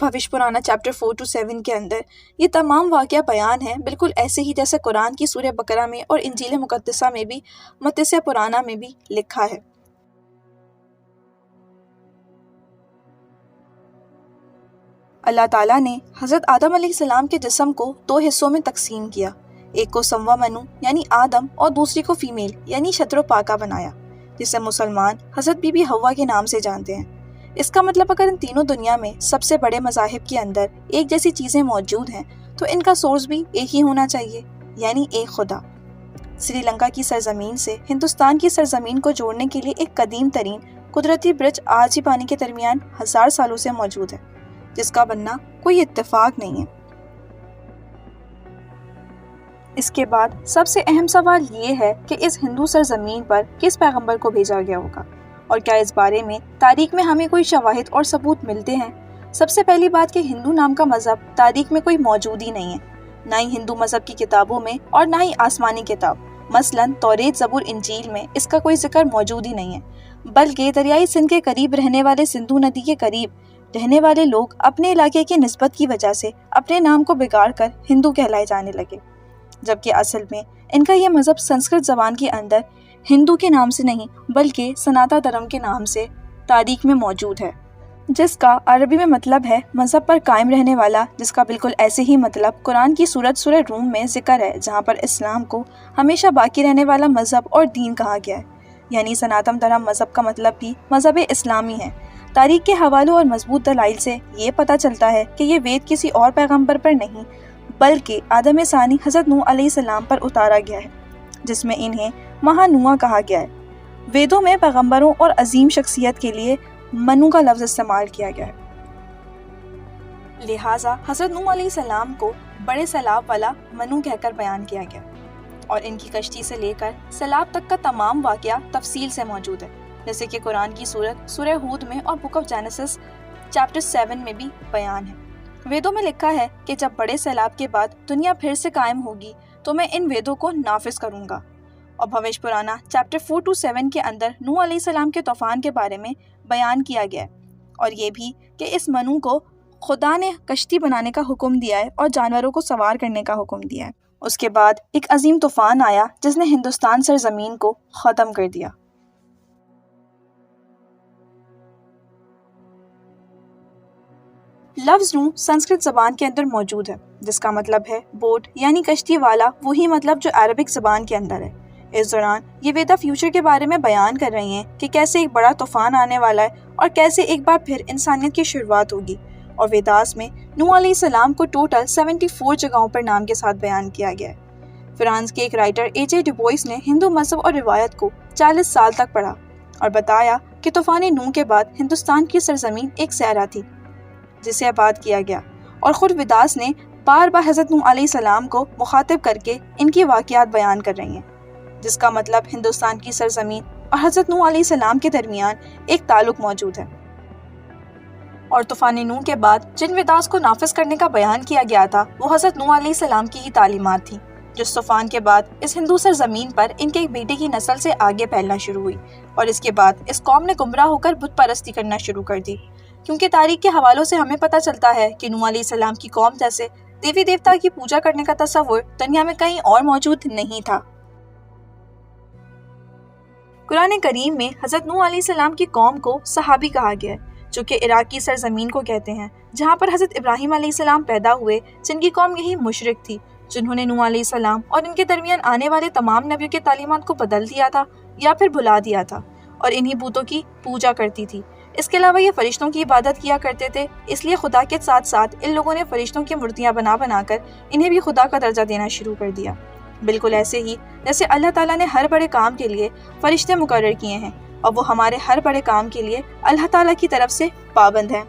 بھوش پرانا chapter 4 to 7 کے اندر یہ تمام واقعہ بیان ہے، بالکل ایسے ہی جیسے قرآن کی سورہ بقرہ میں اور انجیل مقدسہ میں بھی، متسیہ پرانا میں بھی لکھا ہے۔ اللہ تعالیٰ نے حضرت آدم علیہ السلام کے جسم کو 2 حصوں میں تقسیم کیا، ایک کو سموا منو یعنی آدم اور دوسری کو فیمیل یعنی شتر و پاکہ بنایا، جسے مسلمان حضرت بی بی حوا کے نام سے جانتے ہیں۔ اس کا مطلب اگر ان تینوں دنیا میں سب سے بڑے مذاہب کے اندر ایک جیسی چیزیں موجود ہیں تو ان کا سورس بھی ایک ہی ہونا چاہیے، یعنی ایک خدا۔ سری لنکا کی سرزمین سے ہندوستان کی سرزمین کو جوڑنے کے لیے ایک قدیم ترین قدرتی برج آج ہی پانی کے درمیان 1000 سالوں سے موجود ہے، جس کا بننا کوئی اتفاق نہیں ہے۔ اس کے بعد سب سے اہم سوال یہ ہے کہ اس ہندو سرزمین پر کس پیغمبر کو بھیجا گیا ہوگا، اور کیا اس بارے میں تاریخ میں ہمیں کوئی شواہد اور ثبوت ملتے ہیں؟ سب سے پہلی بات کہ ہندو نام کا مذہب تاریخ میں کوئی موجود ہی نہیں ہے، نہ ہی ہندو مذہب کی کتابوں میں اور نہ ہی آسمانی کتاب مثلاً توریت، زبور، انجیل میں اس کا کوئی ذکر موجود ہی نہیں ہے، بلکہ دریائے سندھ کے قریب رہنے والے سندھو ندی کے قریب رہنے والے لوگ اپنے علاقے کی نسبت کی وجہ سے اپنے نام کو بگاڑ کر ہندو کہلائے جانے لگے، جبکہ اصل میں ان کا یہ مذہب سنسکرت زبان کے اندر ہندو کے نام سے نہیں بلکہ سناتا دھرم کے نام سے تاریخ میں موجود ہے، جس کا عربی میں مطلب ہے مذہب پر قائم رہنے والا، جس کا بالکل ایسے ہی مطلب قرآن کی سورت سورہ روم میں ذکر ہے، جہاں پر اسلام کو ہمیشہ باقی رہنے والا مذہب اور دین کہا گیا ہے، یعنی سناتم دھرم مذہب کا مطلب بھی مذہب اسلامی ہے۔ تاریخ کے حوالوں اور مضبوط دلائل سے یہ پتہ چلتا ہے کہ یہ وید کسی اور پیغمبر پر نہیں بلکہ آدم ثانی حضرت نوح علیہ السلام پر اتارا گیا ہے، جس میں انہیں مہانوا کہا گیا ہے۔ ویدوں میں پیغمبروں اور عظیم شخصیت کے لیے منو کا لفظ استعمال کیا گیا ہے، لہٰذا حضرت نوح علیہ السلام کو بڑے سیلاب والا منو کہہ کر بیان کیا گیا، اور ان کی کشتی سے لے کر سیلاب تک کا تمام واقعہ تفصیل سے موجود ہے، جیسے کہ قرآن کی سورت سورہ ہود میں اور بک آف جینیسس چیپٹر 7 میں بھی بیان ہے۔ ویدوں میں لکھا ہے کہ جب بڑے سیلاب کے بعد دنیا پھر سے قائم ہوگی تو میں ان ویدوں کو نافذ کروں گا، اور بھوش پرانا چیپٹر 4 to 7 کے اندر نوح علیہ السلام کے طوفان کے بارے میں بیان کیا گیا ہے، اور یہ بھی کہ اس منو کو خدا نے کشتی بنانے کا حکم دیا ہے اور جانوروں کو سوار کرنے کا حکم دیا ہے۔ اس کے بعد ایک عظیم طوفان آیا جس نے ہندوستان سرزمین کو ختم کر دیا۔ لفظ نوح سنسکرت زبان کے اندر موجود ہے، جس کا مطلب ہے بوٹ یعنی کشتی والا، وہی مطلب جو عربک زبان کے اندر ہے۔ اس دوران یہ ویدا فیوچر کے بارے میں بیان کر رہی ہیں کہ کیسے ایک بڑا طوفان آنے والا ہے اور کیسے ایک بار پھر انسانیت کی شروعات ہوگی، اور ویداس میں نوح علیہ السلام کو ٹوٹل 74 جگہوں پر نام کے ساتھ بیان کیا گیا ہے۔ فرانس کے ایک رائٹر A.J. ڈوبوئس نے ہندو مذہب اور روایت کو 40 سال تک پڑھا اور بتایا کہ طوفان نوح کے بعد ہندوستان کی سرزمین ایک صحرا تھی جسے آباد کیا گیا، اور خود ویداس نے بار بار حضرت نوح علیہ السلام کو مخاطب کر کے ان کی واقعات بیان کر رہی ہیں، جس کا مطلب ہندوستان کی سرزمین اور حضرت نوح علیہ السلام کے درمیان ایک تعلق موجود ہے۔ اور طوفان نوح کے بعد جن ویداس کو نافذ کرنے کا بیان کیا گیا تھا وہ حضرت نوح علیہ السلام کی ہی تعلیمات تھیں، جو اس طوفان کے بعد اس ہندو سرزمین پر ان کے ایک بیٹے کی نسل سے آگے پھیلنا شروع ہوئی، اور اس کے بعد اس قوم نے گمراہ ہو کر بت پرستی کرنا شروع کر دی، کیونکہ تاریخ کے حوالوں سے ہمیں پتہ چلتا ہے کہ نوح علیہ السلام کی قوم جیسے دیوی دیوتا کی پوجا کرنے کا تصور دنیا میں کہیں اور موجود نہیں تھا۔ قرآن کریم میں حضرت نوح علیہ السلام کی قوم کو صحابی کہا گیا ہے، جو کہ عراق کی سرزمین کو کہتے ہیں، جہاں پر حضرت ابراہیم علیہ السلام پیدا ہوئے، جن کی قوم یہی مشرک تھی، جنہوں نے نوح علیہ السلام اور ان کے درمیان آنے والے تمام نبیوں کے تعلیمات کو بدل دیا تھا یا پھر بھلا دیا تھا، اور انہی بتوں کی پوجا کرتی تھی۔ اس کے علاوہ یہ فرشتوں کی عبادت کیا کرتے تھے، اس لیے خدا کے ساتھ ساتھ ان لوگوں نے فرشتوں کی مورتیاں بنا بنا کر انہیں بھی خدا کا درجہ دینا شروع کر دیا، بالکل ایسے ہی جیسے اللہ تعالیٰ نے ہر بڑے کام کے لیے فرشتے مقرر کیے ہیں، اور وہ ہمارے ہر بڑے کام کے لیے اللہ تعالیٰ کی طرف سے پابند ہیں۔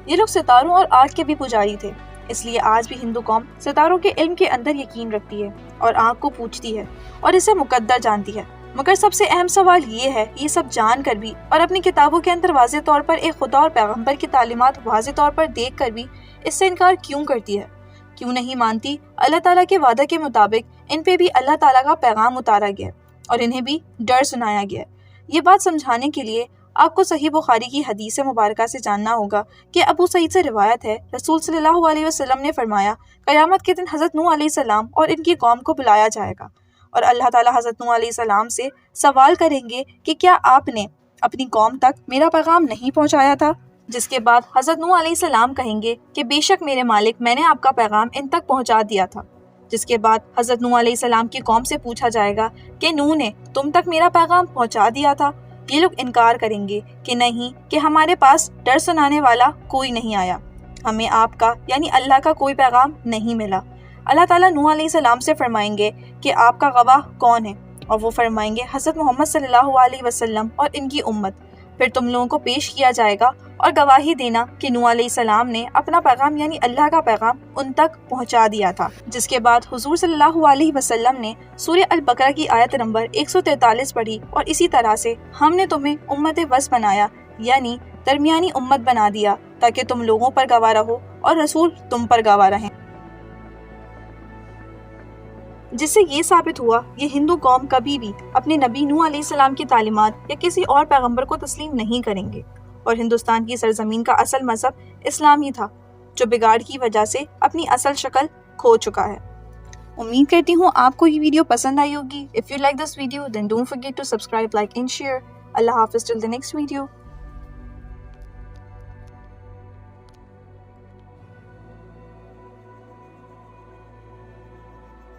یہ لوگ ستاروں اور آگ کے بھی پجاری تھے، اس لیے آج بھی ہندو قوم ستاروں کے علم کے اندر یقین رکھتی ہے اور آگ کو پوجتی ہے اور اسے مقدر جانتی ہے۔ مگر سب سے اہم سوال یہ ہے، یہ سب جان کر بھی اور اپنی کتابوں کے اندر واضح طور پر ایک خدا اور پیغمبر کی تعلیمات واضح طور پر دیکھ کر بھی اس سے انکار کیوں کرتی ہے؟ کیوں نہیں مانتی اللہ تعالیٰ کے وعدہ کے مطابق ان پہ بھی اللہ تعالیٰ کا پیغام اتارا گیا اور انہیں بھی ڈر سنایا گیا؟ یہ بات سمجھانے کے لیے آپ کو صحیح بخاری کی حدیث مبارکہ سے جاننا ہوگا کہ ابو سعید سے روایت ہے، رسول صلی اللہ علیہ وسلم نے فرمایا، قیامت کے دن حضرت نوح علیہ السلام اور ان کی قوم کو بلایا جائے گا اور اللہ تعالیٰ حضرت نوح علیہ السلام سے سوال کریں گے کہ کیا آپ نے اپنی قوم تک میرا پیغام نہیں پہنچایا تھا؟ جس کے بعد حضرت نوح علیہ السلام کہیں گے کہ بے شک میرے مالک، میں نے آپ کا پیغام ان تک پہنچا دیا تھا۔ جس کے بعد حضرت نوح علیہ السلام کی قوم سے پوچھا جائے گا کہ نوح نے تم تک میرا پیغام پہنچا دیا تھا؟ یہ لوگ انکار کریں گے کہ نہیں، کہ ہمارے پاس ڈر سنانے والا کوئی نہیں آیا، ہمیں آپ کا یعنی اللہ کا کوئی پیغام نہیں ملا۔ اللہ تعالیٰ نوح علیہ السلام سے فرمائیں گے کہ آپ کا گواہ کون ہے؟ اور وہ فرمائیں گے حضرت محمد صلی اللہ علیہ وسلم اور ان کی امت۔ پھر تم لوگوں کو پیش کیا جائے گا اور گواہی دینا کہ نوح علیہ السلام نے اپنا پیغام یعنی اللہ کا پیغام ان تک پہنچا دیا تھا۔ جس کے بعد حضور صلی اللہ علیہ وسلم نے سورہ البقرہ کی آیت نمبر 143 پڑھی، اور اسی طرح سے ہم نے تمہیں امت وسط بنایا یعنی درمیانی امت بنا دیا تاکہ تم لوگوں پر گواہ رہو اور رسول تم پر گواہ رہیں۔ جس سے یہ ثابت ہوا یہ ہندو قوم کبھی بھی اپنے نبی نوح علیہ السلام کی تعلیمات یا کسی اور پیغمبر کو تسلیم نہیں کریں گے، اور ہندوستان کی سرزمین کا اصل مذہب اسلام ہی تھا جو بگاڑ کی وجہ سے اپنی اصل شکل کھو چکا ہے۔ امید کرتی ہوں آپ کو یہ ویڈیو پسند آئی ہوگی۔ If you like this video then don't forget to subscribe, like and share. اللہ حافظ till the next video.